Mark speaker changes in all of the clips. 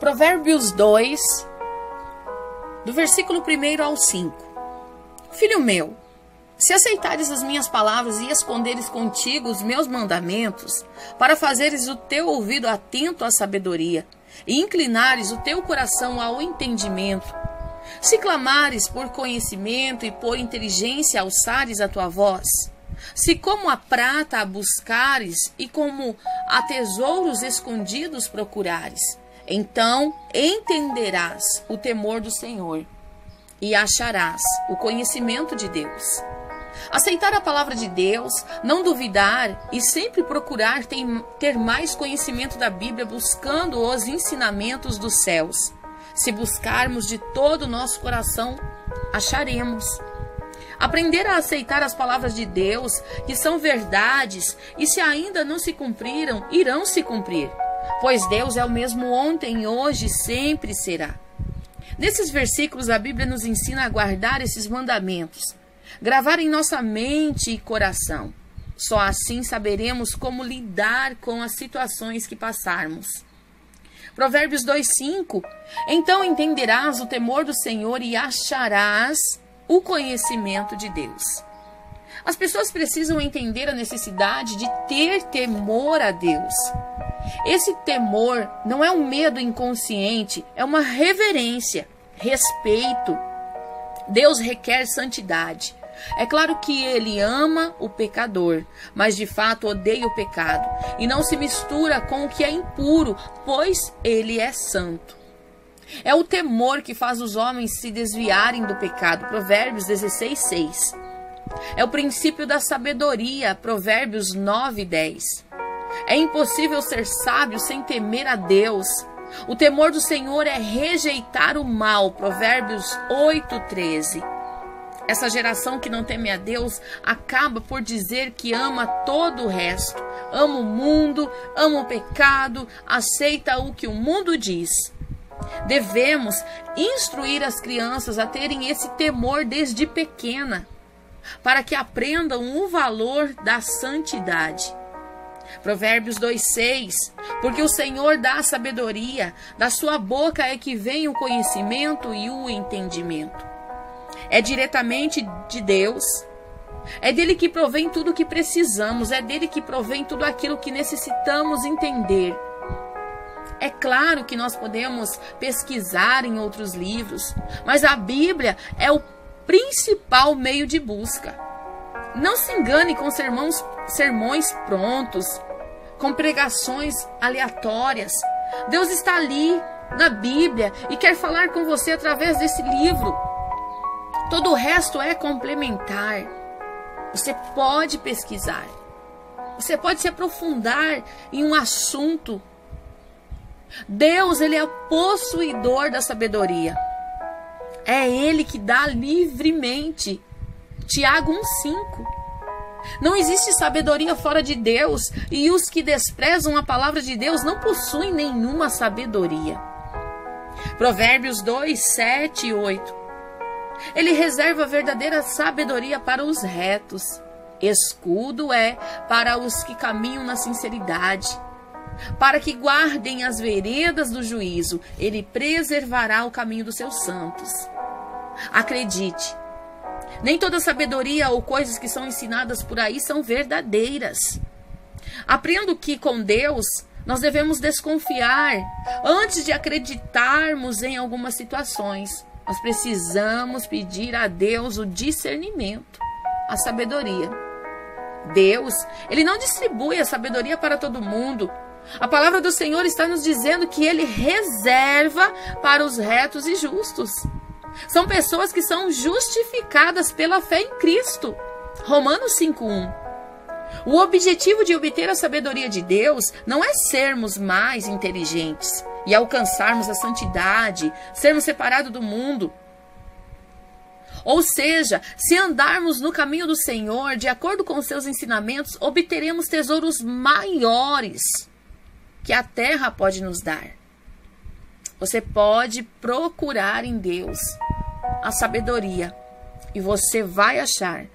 Speaker 1: Provérbios 2, do versículo 1 ao 5. Filho meu, se aceitares as minhas palavras e esconderes contigo os meus mandamentos, para fazeres o teu ouvido atento à sabedoria, e inclinares o teu coração ao entendimento, se clamares por conhecimento e por inteligência alçares a tua voz, se como a prata a buscares e como a tesouros escondidos procurares, então entenderás o temor do Senhor e acharás o conhecimento de Deus. Aceitar a palavra de Deus, não duvidar e sempre procurar ter mais conhecimento da Bíblia, buscando os ensinamentos dos céus. Se buscarmos de todo o nosso coração, acharemos. Aprender a aceitar as palavras de Deus, que são verdades, e se ainda não se cumpriram, irão se cumprir. Pois Deus é o mesmo ontem, hoje e sempre será. Nesses versículos, a Bíblia nos ensina a guardar esses mandamentos, gravar em nossa mente e coração. Só assim saberemos como lidar com as situações que passarmos. Provérbios 2:5. Então entenderás o temor do Senhor e acharás o conhecimento de Deus. As pessoas precisam entender a necessidade de ter temor a Deus. Esse temor não é um medo inconsciente, é uma reverência, respeito. Deus requer santidade. É claro que Ele ama o pecador, mas de fato odeia o pecado e não se mistura com o que é impuro, pois Ele é santo. É o temor que faz os homens se desviarem do pecado. Provérbios 16:6. É o princípio da sabedoria. Provérbios 9:10. É impossível ser sábio sem temer a Deus. O temor do Senhor é rejeitar o mal. Provérbios 8:13. Essa geração que não teme a Deus acaba por dizer que ama todo o resto. Ama o mundo, ama o pecado, aceita o que o mundo diz. Devemos instruir as crianças a terem esse temor desde pequena, para que aprendam o valor da santidade. Provérbios 2:6. Porque o Senhor dá a sabedoria, da sua boca é que vem o conhecimento e o entendimento. É diretamente de Deus. É dele que provém tudo o que precisamos. É dele que provém tudo aquilo que necessitamos entender. É claro que nós podemos pesquisar em outros livros, mas a Bíblia é o principal meio de busca. Não se engane com sermões prontos, com pregações aleatórias. Deus está ali na Bíblia e quer falar com você através desse livro. Todo o resto é complementar. Você pode pesquisar. Você pode se aprofundar em um assunto. Deus, Ele é o possuidor da sabedoria. É Ele que dá livremente. Tiago 1:5. Não existe sabedoria fora de Deus, e os que desprezam a palavra de Deus não possuem nenhuma sabedoria. Provérbios 2:7 e 8. Ele reserva a verdadeira sabedoria para os retos. Escudo é para os que caminham na sinceridade. Para que guardem as veredas do juízo, Ele preservará o caminho dos seus santos. Acredite, nem toda sabedoria ou coisas que são ensinadas por aí são verdadeiras. Aprendo que com Deus nós devemos desconfiar antes de acreditarmos em algumas situações. Nós precisamos pedir a Deus o discernimento, a sabedoria. Deus, Ele não distribui a sabedoria para todo mundo. A palavra do Senhor está nos dizendo que Ele reserva para os retos e justos. São pessoas que são justificadas pela fé em Cristo. Romanos 5:1. O objetivo de obter a sabedoria de Deus não é sermos mais inteligentes e alcançarmos a santidade, sermos separados do mundo. Ou seja, se andarmos no caminho do Senhor, de acordo com os seus ensinamentos, obteremos tesouros maiores que a terra pode nos dar. Você pode procurar em Deus a sabedoria e você vai achar.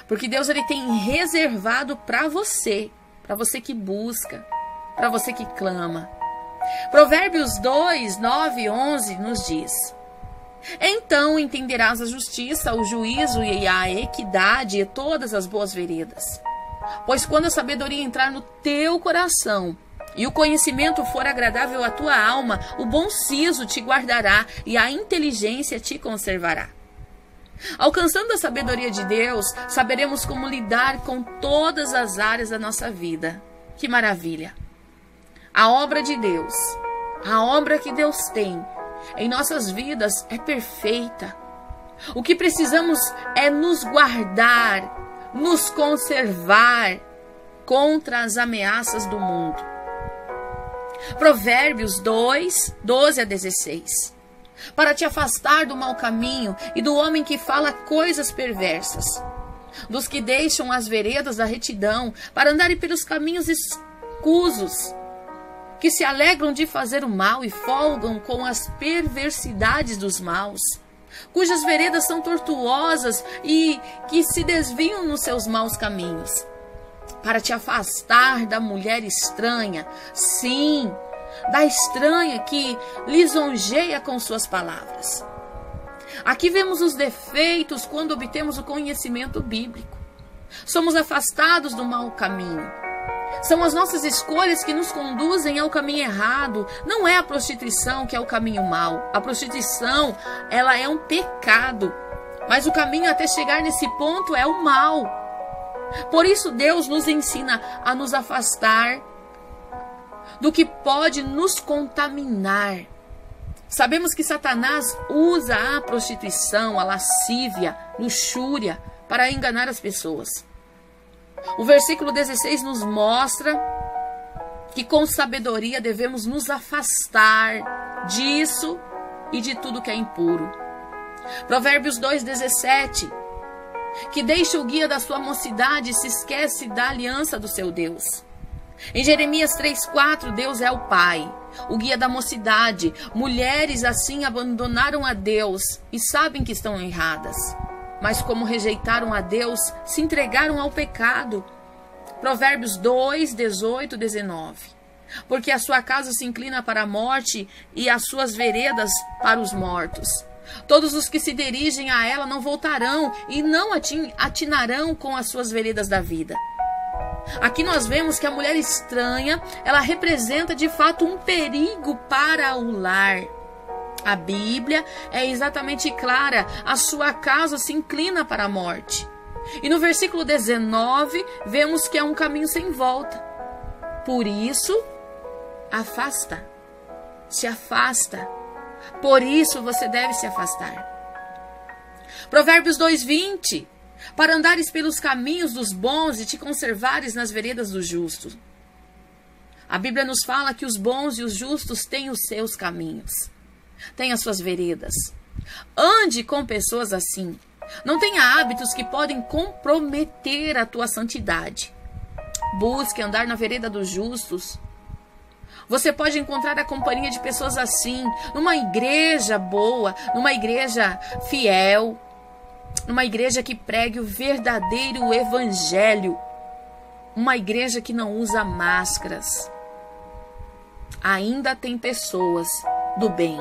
Speaker 1: Porque Deus, Ele tem reservado para você que busca, para você que clama. Provérbios 2, 9 e 11 nos diz: então entenderás a justiça, o juízo e a equidade e todas as boas veredas. Pois quando a sabedoria entrar no teu coração e o conhecimento for agradável à tua alma, o bom siso te guardará e a inteligência te conservará. Alcançando a sabedoria de Deus, saberemos como lidar com todas as áreas da nossa vida. Que maravilha! A obra de Deus, a obra que Deus tem em nossas vidas é perfeita. O que precisamos é nos guardar, nos conservar contra as ameaças do mundo. Provérbios 2, 12 a 16. Para te afastar do mau caminho e do homem que fala coisas perversas, dos que deixam as veredas da retidão para andarem pelos caminhos escusos, que se alegram de fazer o mal e folgam com as perversidades dos maus, cujas veredas são tortuosas e que se desviam nos seus maus caminhos. Para te afastar da mulher estranha, sim, da estranha que lisonjeia com suas palavras. Aqui vemos os defeitos quando obtemos o conhecimento bíblico. Somos afastados do mau caminho. São as nossas escolhas que nos conduzem ao caminho errado. Não é a prostituição que é o caminho mau. A prostituição, ela é um pecado. Mas o caminho até chegar nesse ponto é o mal. Por isso Deus nos ensina a nos afastar do que pode nos contaminar. Sabemos que Satanás usa a prostituição, a lascívia, luxúria para enganar as pessoas. O versículo 16 nos mostra que com sabedoria devemos nos afastar disso e de tudo que é impuro. Provérbios 2:17, que deixa o guia da sua mocidade e se esquece da aliança do seu Deus. Em Jeremias 3:4, Deus é o Pai, o guia da mocidade. Mulheres assim abandonaram a Deus e sabem que estão erradas. Mas como rejeitaram a Deus, se entregaram ao pecado. Provérbios 2:18, 19. Porque a sua casa se inclina para a morte e as suas veredas para os mortos. Todos os que se dirigem a ela não voltarão e não atinarão com as suas veredas da vida. Aqui nós vemos que a mulher estranha, ela representa de fato um perigo para o lar. A Bíblia é exatamente clara, a sua casa se inclina para a morte. E no versículo 19, vemos que é um caminho sem volta. Por isso, afasta, se afasta. Por isso você deve se afastar. Provérbios 2:20, para andares pelos caminhos dos bons e te conservares nas veredas dos justos. A Bíblia nos fala que os bons e os justos têm os seus caminhos, têm as suas veredas. Ande com pessoas assim. Não tenha hábitos que podem comprometer a tua santidade. Busque andar na vereda dos justos. Você pode encontrar a companhia de pessoas assim, numa igreja boa, numa igreja fiel, numa igreja que pregue o verdadeiro evangelho, uma igreja que não usa máscaras. Ainda tem pessoas do bem,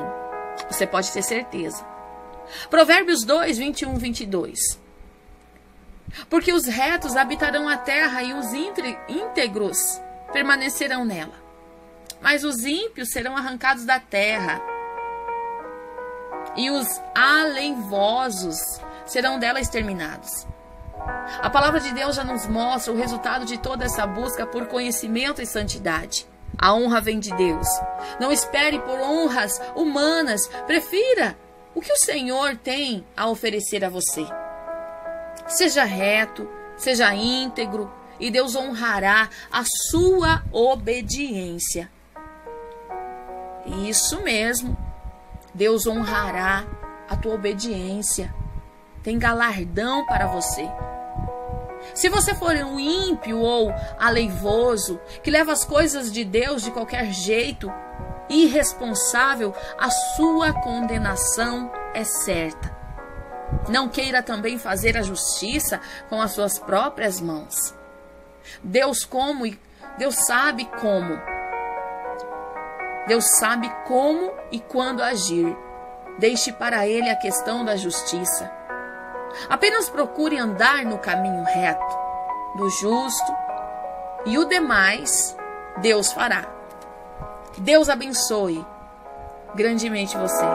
Speaker 1: você pode ter certeza. Provérbios 2:21, 22. Porque os retos habitarão a terra e os íntegros permanecerão nela. Mas os ímpios serão arrancados da terra, e os aleivosos serão dela exterminados. A palavra de Deus já nos mostra o resultado de toda essa busca por conhecimento e santidade. A honra vem de Deus. Não espere por honras humanas. Prefira o que o Senhor tem a oferecer a você. Seja reto, seja íntegro, e Deus honrará a sua obediência. Isso mesmo, Deus honrará a tua obediência. Tem galardão para você. Se você for um ímpio ou aleivoso, que leva as coisas de Deus de qualquer jeito, irresponsável, a sua condenação é certa. Não queira também fazer a justiça com as suas próprias mãos. Deus sabe como. Deus sabe como e quando agir. Deixe para Ele a questão da justiça. Apenas procure andar no caminho reto, do justo, e o demais Deus fará. Deus abençoe grandemente você.